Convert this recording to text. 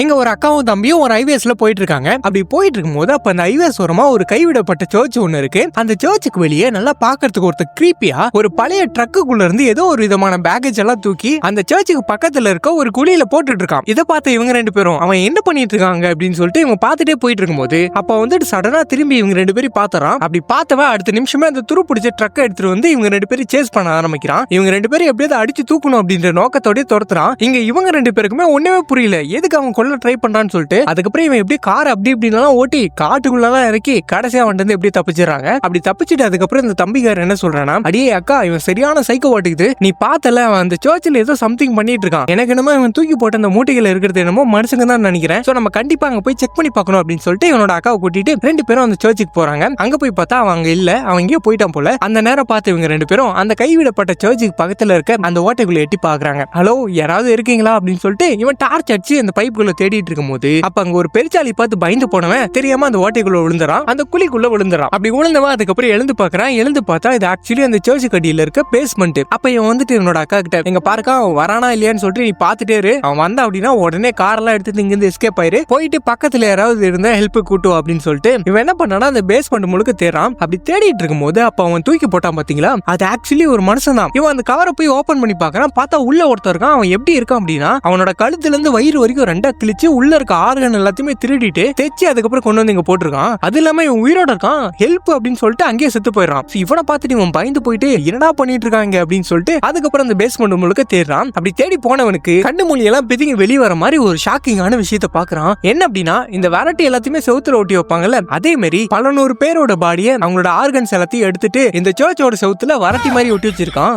இங்க ஒரு அக்காவும் தம்பியும் ஒரு ஹைவேஸ்ல போயிட்டு இருக்காங்க. அப்படி போயிட்டு இருக்கும்போது அப்ப அந்த ஹைவேஸ் ஓரமா ஒரு கைவிடப்பட்ட சர்ச் ஒண்ணு இருக்கு. அந்த சர்ச்சுக்கு வெளியே நல்லா பாக்குறதுக்கு ஒருத்தர் கிரீப்பியா ஒரு பழைய ட்ரக்குக்குள்ள இருந்து ஏதோ ஒரு விதமான பேக்கேஜ் எல்லாம் தூக்கி அந்த சர்ச்சுக்கு பக்கத்துல இருக்க ஒரு குழியில போட்டுட்டு இருக்கான். இதை பார்த்து இவங்க ரெண்டு பேரும் அவன் என்ன பண்ணிட்டு இருக்காங்க அப்படின்னு சொல்லிட்டு இவங்க பார்த்துட்டே போயிட்டு இருக்கும்போது அப்ப வந்துட்டு சடனா திரும்பி இவங்க ரெண்டு பேரும் பாத்துறான். அப்படி பார்த்தவன் அடுத்த நிமிஷமே அந்த துரு பிடிச்ச ட்ரக்கை எடுத்துட்டு வந்து இவங்க ரெண்டு பேரும் சேஸ் பண்ண ஆரம்பிக்கிறான். இவங்க ரெண்டு பேரும் எப்படியாவது அடிச்சு தூக்கணும் அப்படின்ற நோக்கத்தோட துரத்துறான். இங்க இவங்க ரெண்டு பேருக்குமே ஒண்ணுமே புரியல எதுக்கு அவன் கொல்ல ட்ரை பண்றான்னு சொல்லிட்டு. அதுக்கப்புறம் இவன் எப்படி கார் அப்படி இப்படின்னு ஓட்டி காட்டுக்குள்ளதான் இறக்கி கடைசியா வந்து எப்படி தப்பிச்சிடறாங்க. அப்படி தப்பிச்சுட்டு அதுக்கப்புறம் இந்த தம்பிக்காரர் என்ன சொல்றானா, அடியே அக்கா இவன் சரியான சைக்கோ வாட்டுக்குது, நீ பார்த்தல அவன் அந்த சர்ச்சில் ஏதோ சம்திங் பண்ணிட்டு இருக்கான், எனக்கு என்னமோ இவன் தூக்கி போட்ட அந்த மூட்டைகள் இருக்கிறது என்னமோ மனுஷங்க தான் நினைக்கிறேன், சோ நம்ம கண்டிப்பா அங்க போய் செக் பண்ணி பார்க்கணும் அப்படின்னு சொல்லிட்டு இவனோட அக்காவை கூட்டிட்டு ரெண்டு பேரும் அந்த சர்ச்சுக்கு போறாங்க. அங்க போய் பார்த்தா அவன் அங்க இல்ல, அவன் எங்கேயோ போயிட்டான் போல. அந்த நேரம் பார்த்து இவங்க ரெண்டு பேரும் அந்த கைவிடப்பட்ட சர்ச்சுக்கு பக்கத்துல இருக்க அந்த ஓட்டைக்குள்ள எட்டி பாக்குறாங்க. ஹலோ யாராவது இருக்கீங்களா அப்படின்னு சொல்லிட்டு இவன் டார்ச் அடிச்சு அந்த பைப்புக்குள்ள தேடிட்டு இருக்கும் போது அப்ப அங்க ஒரு பெருச்சாலி பார்த்து பயந்து போனவன் தெரியாம அந்த ஓட்டைக்குள்ள விழுந்துறான், அந்த குழிக்குள்ள விழுந்துறான். அப்படி விழுந்தவன் அதுக்கப்புறம் எழுந்து பாக்குறான். எழுந்து பார்த்தா இது ஆக்சுவலி அந்த சர்ச் கடியில இருக்க பேஸ்மெண்ட். அப்ப இவன் வந்துட்டு இவனோட அக்கா கிட்ட எங்க பாருக்கா அவன் வரானா இல்லையான்னு சொல்லிட்டு நீ பாத்துட்டே இரு, அவன் வந்தா அப்படின்னா உடனே கார் எல்லாம் எடுத்துட்டு இங்க இருந்து எஸ்கேப் ஆயிரு, போயிட்டு பக்கத்துல யாராவது இருந்தா ஹெல்ப் கூட்டு அப்படின்னு சொல்லிட்டு இவன் என்ன பண்ணானா அந்த பேஸ்மெண்ட் முழுக்க தேறான். அப்படி தேடிட்டு இருக்கும் போது அப்ப அவன் தூக்கி போட்டான் பாத்தீங்களா, அது ஆக்சுவலி ஒரு மனுஷன் தான். இவன் அந்த கவரை போய் ஓபன் பண்ணி பாக்குறான். பார்த்தா உள்ள ஒருத்தர் இருக்கான். அவன் எப்படி இருக்கான் அப்படின்னா அவனோட கழுத்துல இருந்து வயிறு வரைக்கும் ரெண்டா கிழிச்சு உள்ள இருக்க ஆர்கன் எல்லாத்தையுமே திருடிட்டு தைச்சு அதுக்கப்புறம் கொண்டு வந்து இங்க போட்டிருக்கான். அது இல்லாம இவன் உயிரோட இருக்கான், ஹெல்ப் அப்படின்னு சொல்லிட்டு அங்கேயே செத்து போயிடறான். இவனை பார்த்துட்டு இவன் பயந்து போயிட்டு என்னடா பண்ணிட்டு இருக்காங்க அப்படின்னு சொல்லிட்டு அதுக்கப்புறம் அந்த பேஸ்மெண்ட் முழுக்க தேடுறான். அப்படி தேடி போனவனுக்கு கண்ணு மொழி எல்லாம் பிதிங்கி வெளியே வர மாதிரி ஒரு ஷாக்கிங்கான விஷயத்தை பாக்குறான். என்ன அப்படின்னா இந்த வெரைட்டி எல்லாத்தையுமே செவுத்துல ஒட்டி வைப்பாங்கல்ல, அதே மாதிரி பல நூறு பேரோட பாடியை அவங்களோட ஆர்கன்ஸ் எல்லாத்தையும் எடுத்துட்டு இந்த சர்ச்சோட செவுத்துல வரட்டி மாதிரி ஒட்டி வச்சிருக்கான்.